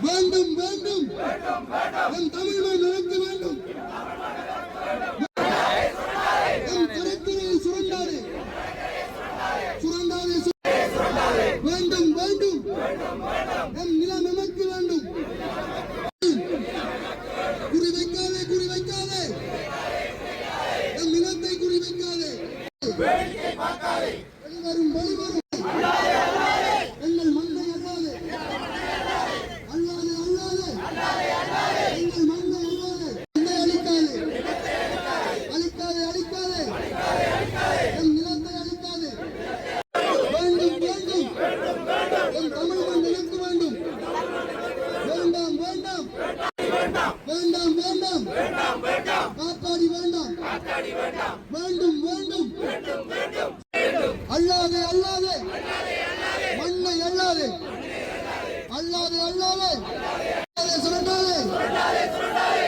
வேண்டும் வேண்டும் என் தமிழ் மண் நிலைக்க வேண்டும். என் கருத்தினை சுரண்டாதே சுரண்டாதே வேண்டும் வேண்டும் என் நிலம் நமக்கு வேண்டும். குறி வைக்காதே குறி வைக்காதே என் நிலத்தை குறி வைக்காதே. வழிவரும் வழிவரும் எங்கள் மண்ணை அல்லாதே அல்லாதே அல்லாதே எங்கள் மண்ணை அல்லாதே மண்ணை அழிக்காதே அழிக்காதே என் நிலத்தை அழிக்காதே. வேண்டும் வேண்டும் என் தமிழ் மண் நிலைக்கு வேண்டும். வேண்டாம் வேண்டாம் வேண்டாம் வேண்டாம் காத்தாடி வேண்டாம் வேண்டும் வேண்டும் அல்லாதே அல்லாதே மண்ணை அல்லாதே சுரண்டாதே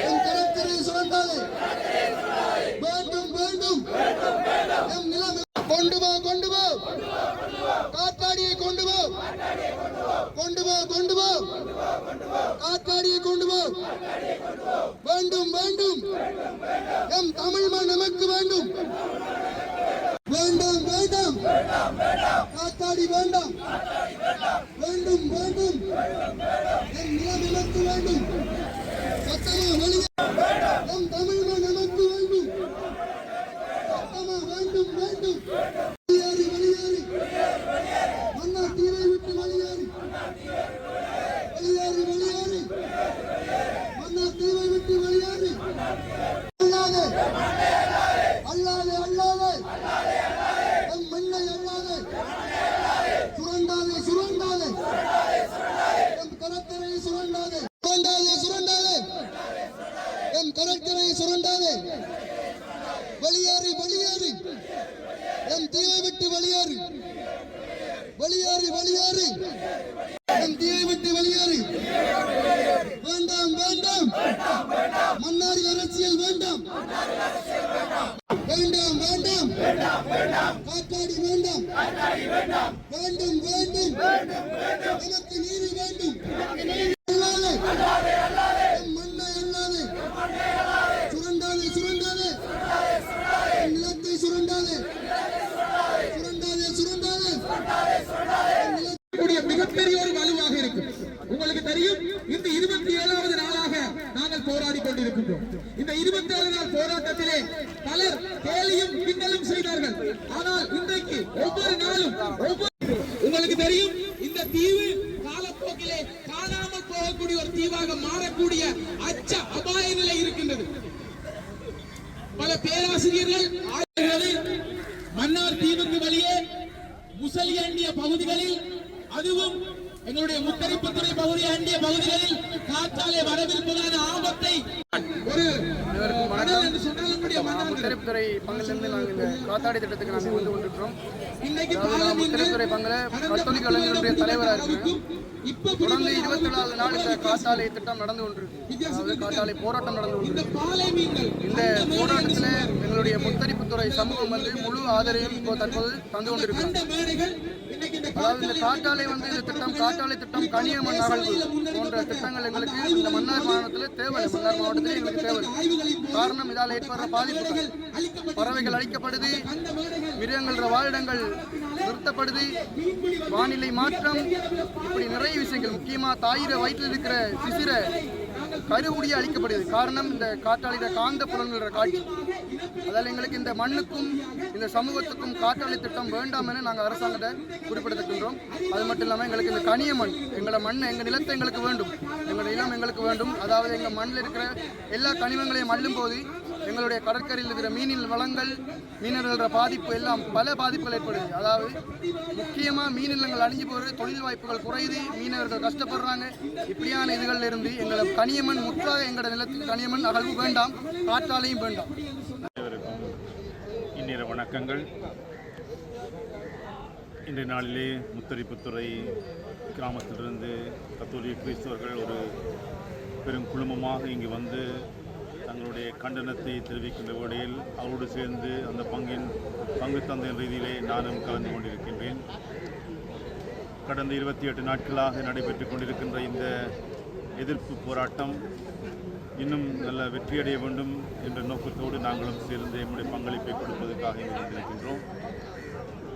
என் கருத்தினை சுரண்டாதே. வேண்டும் வேண்டும் என் நிலம் கொண்டு வா காத்தாடியை கொண்டு வா காத்தாடியை கொண்டு வா. வேண்டும் வேண்டும் எம் தமிழ் மண் நமக்கு வேண்டும். வேண்டாம் வேண்டாம் காத்தாடி வேண்டாம் வேண்டும் வேண்டும் என் நிலம் நமக்கு வேண்டும். சத்தமா வெளியே எம் தமிழ் மண் நமக்கு வேண்டும். சத்தமா வேண்டும் வேண்டும் வெளியேறி மன்னா தீவை விட்டு வெளியேறி மன்னா தீவை விட்டு வெளியேறி. அல்லாதே என் மண்ணை அல்லாதே சுரண்டாதே என் கடற்கரை சுரண்டாதே என் கடற்கரை சுரண்டாதே. வெளியேறி என் தீவை விட்டு வெளியேறி என் தீவை விட்டு வெளியேறி. வேண்டாம் வேண்டாம் மன்னாரி அரசியல் வேண்டாம் காத்தாடி வேண்டாம் வேண்டும் எனக்கு நீதி வேண்டும். மண்ணை அல்லாதே சுரண்டாதே என் நிலத்தை சுரண்டாதே மிகப்பெரிய ஒரு வலுவாக இருக்கும். உங்களுக்கு தெரியும், இந்த 27வது நாளாக நாங்கள் போராடி கொண்டிருக்கின்றோம். இந்த 27 நாள் போராட்டத்திலே பலர் கேலியும் கிண்டலும் செய்தார்கள். ஆனால் இன்றைக்கு ஒவ்வொரு நாளும் உங்களுக்கு தெரியும், இந்த தீவு காலப்போக்கிலே காணாமல் போகக்கூடிய ஒரு தீவாக மாறக்கூடிய அபாய நிலை இருக்கின்றது. பல பேராசிரியர்கள் மன்னார் தீவுக்கு வெளியே முசலி அண்டிய பகுதிகளில், அதுவும் எங்களுடைய முத்தரிப்புத்துறை பகுதி அண்டிய பகுதிகளில் காற்றாலை வரவிருப்பதான ஆபத்தை முத்தரிப்புத்துறை பங்கிலிருந்து நாங்கள் இந்த காத்தாடி திட்டத்துக்கு நாங்கள் வந்து கொண்டிருக்கிறோம். முத்தரிப்புத்துறை பங்கில கத்தோலிக்க இளைஞர்களுடைய தலைவராக இருக்கிறோம். தொடர்ந்து 24 நாள் இந்த காத்தாலை திட்டம் நடந்து கொண்டிருக்கு. அதாவது காத்தாலை போராட்டம் நடந்து கொண்டிருக்கு. இந்த போராட்டத்தில் எங்களுடைய முத்தரிப்புத்துறை சமூகம் வந்து முழு ஆதரவையும் இப்போ தற்போது தந்து கொண்டிருக்கிறோம். அதாவது இந்த காற்றாலை வந்து இந்த திட்டம், காற்றாலை திட்டம், கனியமண் அகழ்வு போன்ற திட்டங்கள் எங்களுக்கு இந்த மன்னார் மாவட்டத்தில் தேவை. மன்னார் மாவட்டத்தில் எங்களுக்கு தேவை. காரணம், இதால் ஏற்படுற பாதிப்புகள், பறவைகள் அழிக்கப்படுது, மிருகங்கள வாழிடங்கள் நிறுத்தப்படுது, வானிலை மாற்றம், இப்படி நிறைய விஷயங்கள். முக்கியமாக தாயிர வயிற்றில் இருக்கிற சிசிர கருவுடைய அழிக்கப்படுது. காரணம், இந்த காற்றாலை காந்த புலன்கிற காட்சி. அதால் எங்களுக்கு இந்த மண்ணுக்கும் இந்த சமூகத்துக்கும் காற்றாலை திட்டம் வேண்டாம் என நாங்கள் அரசாங்கத்தை குறிப்பிட்டிருக்கின்றோம். அது மட்டும் இல்லாமல் எங்களுக்கு இந்த கனிய மண், எங்களை மண், எங்கள் நிலத்தை எங்களுக்கு வேண்டும், எங்கள் நிலம் எங்களுக்கு வேண்டும். அதாவது எங்கள் மண்ணில் இருக்கிற எல்லா கனிமங்களையும் அள்ளும் போது எங்களுடைய கடற்கரையில் இருக்கிற மீனின் வளங்கள், மீனவர்கள பாதிப்பு எல்லாம் பல பாதிப்புகள் ஏற்படுது. அதாவது முக்கியமாக மீனிலங்கள் அழிஞ்சு போகிறது, தொழில் வாய்ப்புகள் குறையுது, மீனவர்கள் கஷ்டப்படுறாங்க. இப்படியான இதுகளில் இருந்து எங்களை கனியமண் முற்றாக எங்களோட நிலத்துக்கு கனியமண் அகழ்வு வேண்டாம், காற்றாலையும் வேண்டாம். அனைவருக்கும் இந்நிற வணக்கங்கள். இன்றைய நாளிலே முத்தரிப்புத்துறை கிராமத்திலிருந்து கத்தோலிக்க கிறிஸ்தவர்கள் ஒரு பெரும் குழுமமாக இங்கு வந்து தங்களுடைய கண்டனத்தை தெரிவிக்கின்ற வேளையில் அவரோடு சேர்ந்து அந்த பங்கு தந்தையின் ரீதியிலே நானும் கலந்து கொண்டிருக்கின்றேன். கடந்த 28 நாட்களாக நடைபெற்றுக் கொண்டிருக்கின்ற இந்த எதிர்ப்பு போராட்டம் இன்னும் நல்ல வெற்றியடைய வேண்டும் என்ற நோக்கத்தோடு நாங்களும் சேர்ந்து நம்முடைய பங்களிப்பை கொடுப்பதற்காக இங்கு வந்திருக்கின்றோம்.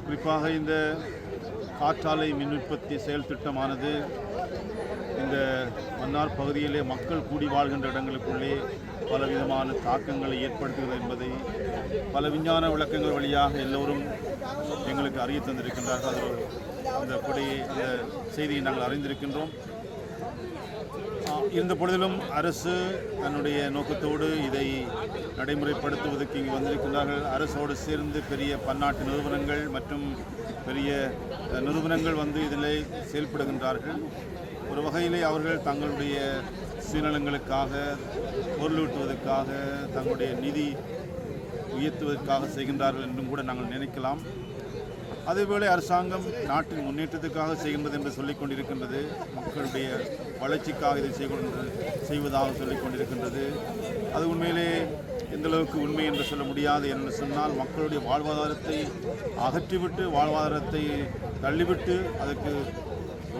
குறிப்பாக இந்த காற்றாலை மின் உற்பத்தி செயல் திட்டமானது இந்த மன்னார் பகுதியிலே மக்கள் கூடி வாழ்கின்ற இடங்களுக்குள்ளே பலவிதமான தாக்கங்களை ஏற்படுத்துகிறது என்பதை பல விஞ்ஞான விளக்கங்கள் வழியாக எல்லோரும் எங்களுக்கு அறிய தந்திருக்கின்றார்கள். அந்த செய்தியை நாங்கள் அறிந்திருக்கின்றோம். இருந்த பொழுதிலும் அரசு தன்னுடைய நோக்கத்தோடு இதை நடைமுறைப்படுத்துவதற்கு இங்கு வந்திருக்கின்றார்கள். அரசோடு சேர்ந்து பெரிய பன்னாட்டு நிறுவனங்கள் மற்றும் பெரிய நிறுவனங்கள் வந்து இதில் செயல்படுகின்றார்கள். ஒரு வகையிலே அவர்கள் தங்களுடைய சுயநலங்களுக்காக, பொருளூட்டுவதற்காக, தங்களுடைய நிதி உயர்த்துவதற்காக செய்கின்றார்கள் என்றும் கூட நாங்கள் நினைக்கலாம். அதேவேளை அரசாங்கம் நாட்டின் முன்னேற்றத்துக்காக செய்கின்றது என்று சொல்லிக் கொண்டிருக்கின்றது. மக்களுடைய வளர்ச்சிக்காக இதை செய்வதாக சொல்லிக் கொண்டிருக்கின்றது. அது உண்மையிலே எந்தளவுக்கு உண்மை என்று சொல்ல முடியாது. என்று சொன்னால் மக்களுடைய வாழ்வாதாரத்தை அகற்றிவிட்டு, வாழ்வாதாரத்தை தள்ளிவிட்டு, அதற்கு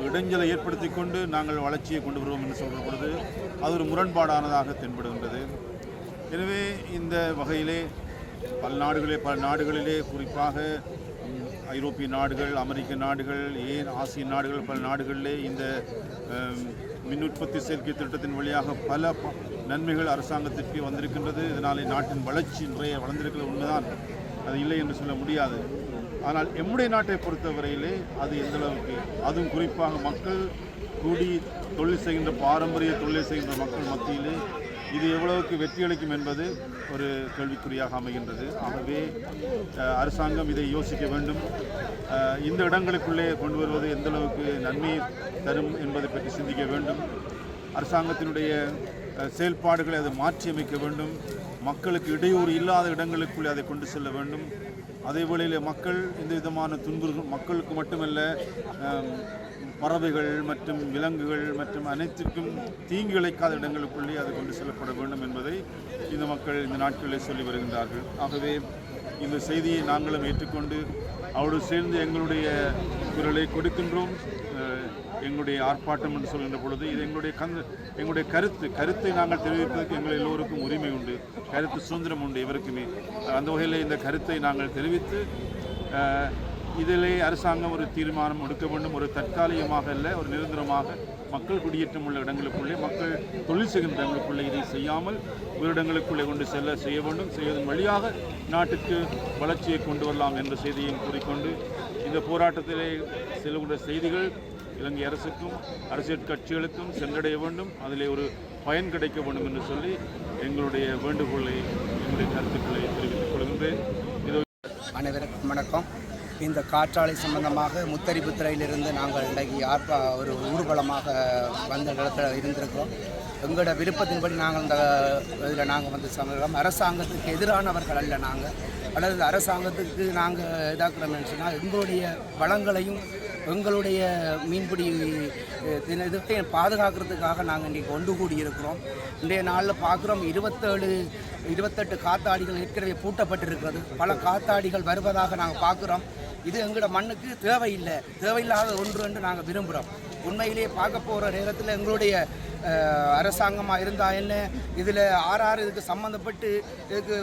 இடைஞ்சலை ஏற்படுத்தி கொண்டு நாங்கள் வளர்ச்சியை கொண்டு வருவோம் என்று சொல்கிற பொழுது அது ஒரு முரண்பாடானதாக தென்படுகின்றது. எனவே இந்த வகையிலே பல நாடுகளிலே குறிப்பாக ஐரோப்பிய நாடுகள், அமெரிக்க நாடுகள், ஏன் ஆசிய நாடுகள், பல நாடுகளிலே இந்த மின் உற்பத்தி சேர்க்கை திட்டத்தின் வழியாக பல நன்மைகள் அரசாங்கத்திற்கு வந்திருக்கின்றது. இதனாலே நாட்டின் வளர்ச்சி நிறைய வளர்ந்திருக்கிற உண்மைதான், அது இல்லை என்று சொல்ல முடியாது. ஆனால் எம்முடைய நாட்டை பொறுத்தவரையிலே அது எந்தளவுக்கு, அதுவும் குறிப்பாக மக்கள் கூடி தொழில் செய்கின்ற, பாரம்பரிய தொழிலை செய்கின்ற மக்கள் மத்தியிலே இது எவ்வளவுக்கு வெற்றியளிக்கும் என்பது ஒரு கேள்விக்குறியாக அமைகின்றது. ஆகவே அரசாங்கம் இதை யோசிக்க வேண்டும். இந்த இடங்களுக்குள்ளே கொண்டு வருவது எந்தளவுக்கு நன்மை தரும் என்பதை பற்றி சிந்திக்க வேண்டும். அரசாங்கத்தினுடைய செயல்பாடுகளை அதை மாற்றியமைக்க வேண்டும். மக்களுக்கு இடையூறு இல்லாத இடங்களுக்குள்ளே அதை கொண்டு செல்ல வேண்டும். அதே வேளையில் மக்கள் இந்த விதமான துன்புறும் மக்களுக்கு மட்டுமல்ல, பறவைகள் மற்றும் விலங்குகள் மற்றும் அனைத்திற்கும் தீங்கு இழைக்காத இடங்களுக்குள்ளே அதை கொண்டு செல்லப்பட வேண்டும் என்பதை இந்த மக்கள் இந்த நாட்களில் சொல்லி வருகின்றார்கள். ஆகவே இந்த செய்தியை நாங்களும் ஏற்றுக்கொண்டு அவரோடு சேர்ந்து எங்களுடைய குரலை கொடுக்கின்றோம். எங்களுடைய ஆர்ப்பாட்டம் என்று சொல்கின்ற பொழுது இது எங்களுடைய கருத்தை நாங்கள் தெரிவிப்பதற்கு எங்கள் எல்லோருக்கும் உரிமை உண்டு, கருத்து சுதந்திரம் உண்டு எவருக்குமே. அந்த வகையில் இந்த கருத்தை நாங்கள் தெரிவித்து இதிலே அரசாங்கம் ஒரு தீர்மானம் எடுக்க வேண்டும். ஒரு தற்காலிகமாக அல்ல, ஒரு நிரந்தரமாக மக்கள் குடியேற்றம் உள்ள இடங்களுக்குள்ளே, மக்கள் தொழில் செய்கின்ற இடங்களுக்குள்ளே இதை செய்யாமல் ஒரு இடங்களுக்குள்ளே கொண்டு செய்ய வேண்டும். செய்வதன் வழியாக நாட்டுக்கு வளர்ச்சியை கொண்டு வரலாம் என்ற செய்தியையும் கூறிக்கொண்டு இந்த போராட்டத்திலே செல்லுகின்ற செய்திகள் இலங்கை அரசுக்கும் அரசியல் கட்சிகளுக்கும் சென்றடைய வேண்டும், அதிலே ஒரு பயன் கிடைக்க வேண்டும் என்று சொல்லி எங்களுடைய வேண்டுகோளை, எங்களுடைய கருத்துக்களை தெரிவித்துக் கொள்கின்றேன். அனைவருக்கும் வணக்கம். இந்த காற்றாலை சம்பந்தமாக முத்தரிப்புத்துறையிலிருந்து நாங்கள் இன்றைக்கு ஒரு ஊர்வலமாக வந்த இடத்துல இருந்திருக்கிறோம். எங்களோட விருப்பத்தின்படி நாங்கள் இந்த இதில் நாங்கள் வந்து சமூகம் அரசாங்கத்துக்கு எதிரானவர்கள் அல்ல. நாங்கள் அல்லது அரசாங்கத்துக்கு நாங்கள் இதாக்குறோம்னு சொன்னால் எங்களுடைய வளங்களையும் எங்களுடைய மீன்பிடி இதை பாதுகாக்கிறதுக்காக நாங்கள் இன்றைக்கி ஒன்று கூடி இருக்கிறோம். இன்றைய நாளில் பார்க்குறோம் 28 காத்தாடிகள் ஏற்கனவே பூட்டப்பட்டிருக்கிறது. பல காத்தாடிகள் வருவதாக நாங்கள் பார்க்குறோம். இது எங்களோட மண்ணுக்கு தேவையில்லாத ஒன்று என்று நாங்கள் விரும்புகிறோம். உண்மையிலேயே பார்க்க போகிற நேரத்தில் எங்களுடைய அரசாங்கமாக இருந்தால் என்ன, இதில் ஆறு இதுக்கு சம்மந்தப்பட்டு இதுக்கு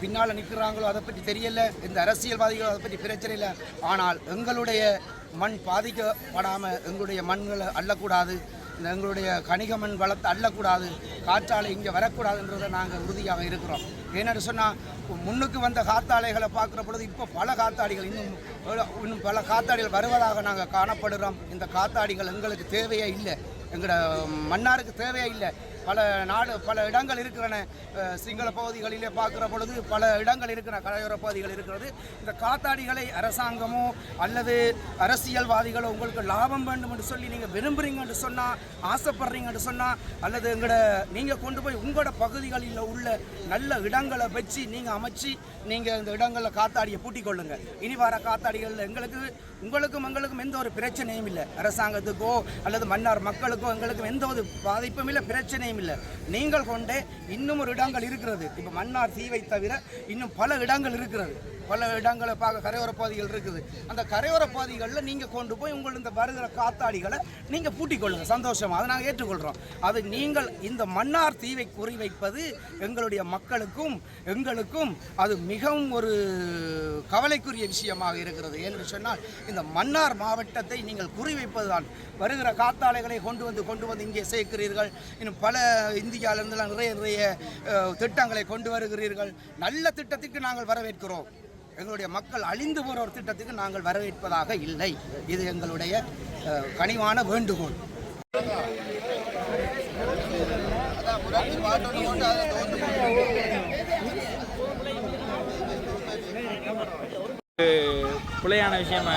பின்னால் நிற்கிறாங்களோ அதை பற்றி தெரியலை, இந்த அரசியல்வாதிகளோ அதை பற்றி பிரச்சனை இல்லை. ஆனால் எங்களுடைய மண் பாதிக்கப்படாமல் எங்களுடைய மண்களை அள்ளக்கூடாது, எங்களுடைய கனிக மண் வளத்தை அள்ளக்கூடாது, காற்றாலை இங்கே வரக்கூடாதுன்றதை நாங்கள் உறுதியாக இருக்கிறோம். ஏன்னு சொன்னால் முன்னுக்கு வந்த காத்தாலைகளை பார்க்குற பொழுது இப்போ பல காத்தாடிகள் இன்னும் பல காத்தாடிகள் வருவதாக நாங்கள் காணப்படுறோம். இந்த காத்தாடிகள் எங்களுக்கு தேவையே இல்லை, எங்களோட மன்னாருக்கு தேவையே இல்லை. பல இடங்கள் இருக்கிறன. சிங்கள பகுதிகளிலே பார்க்குற பொழுது பல இடங்கள் இருக்கிற, கரையோர பகுதிகள் இருக்கிறது. இந்த காத்தாடிகளை அரசாங்கமோ அல்லது அரசியல்வாதிகளோ உங்களுக்கு லாபம் வேண்டும் என்று சொல்லி நீங்கள் விரும்புகிறீங்கன்னு சொன்னால், ஆசைப்படுறீங்கன்னு சொன்னால், அல்லது நீங்கள் கொண்டு போய் உங்களோட பகுதிகளில் உள்ள நல்ல இடங்களை வச்சு நீங்கள் அமைச்சு நீங்கள் இந்த இடங்களில் காத்தாடியை பூட்டிக் கொள்ளுங்கள். இனி வர காத்தாடிகளில் உங்களுக்கும் எந்த ஒரு பிரச்சனையும் இல்லை. அரசாங்கத்துக்கோ அல்லது மன்னார் மக்களுக்கோ எங்களுக்கும் எந்த ஒரு பாதிப்பும் இல்லை, பிரச்சனையும் இல்லை. நீங்கள் கொண்டே இன்னும் ஒரு இடங்கள் இருக்கிறது. இப்போ மன்னார் தீவை தவிர இன்னும் பல இடங்கள் இருக்கிறது. பல இடங்களை பார்க்க கரையோர பகுதிகள் இருக்குது. அந்த கரையோர பகுதிகளில் நீங்கள் கொண்டு போய் உங்கள் இந்த வருகிற காத்தாடிகளை நீங்கள் பூட்டிக் கொள்ளுங்கள், சந்தோஷமாக அதை நாங்கள் ஏற்றுக்கொள்கிறோம். அது நீங்கள் இந்த மன்னார் தீவை குறிவைப்பது எங்களுடைய மக்களுக்கும் எங்களுக்கும் அது மிகவும் ஒரு கவலைக்குரிய விஷயமாக இருக்கிறது. என்று சொன்னால் இந்த மன்னார் மாவட்டத்தை நீங்கள் குறிவைப்பதுதான். வருகிற காத்தாலைகளை கொண்டு வந்து இங்கே சேர்க்கிறீர்கள். இன்னும் பல இந்தியாவிலிருந்துலாம் நிறைய திட்டங்களை கொண்டு வருகிறீர்கள். நல்ல திட்டத்திற்கு நாங்கள் வரவேற்கிறோம். எங்களுடைய மக்கள் அழிந்து போகிற ஒரு திட்டத்துக்கு நாங்கள் வரவேற்பதாக இல்லை. இது எங்களுடைய கனிவான வேண்டுகோள். பிழையான விஷயமா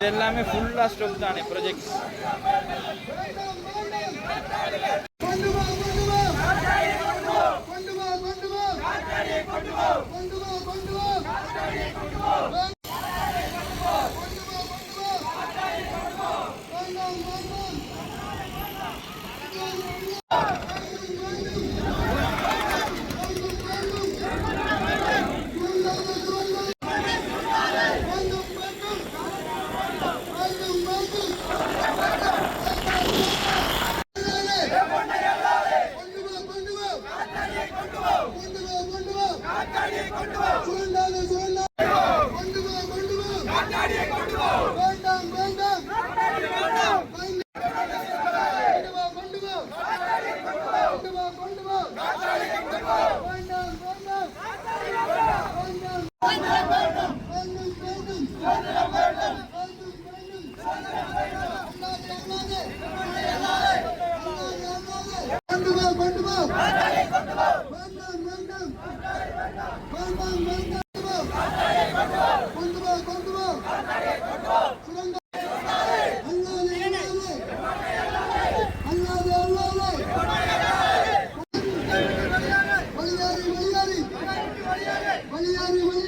எல்லாமே ஃபுல்லாக ஸ்டாப் தானே ப்ராஜெக்ட்ஸ். Baliari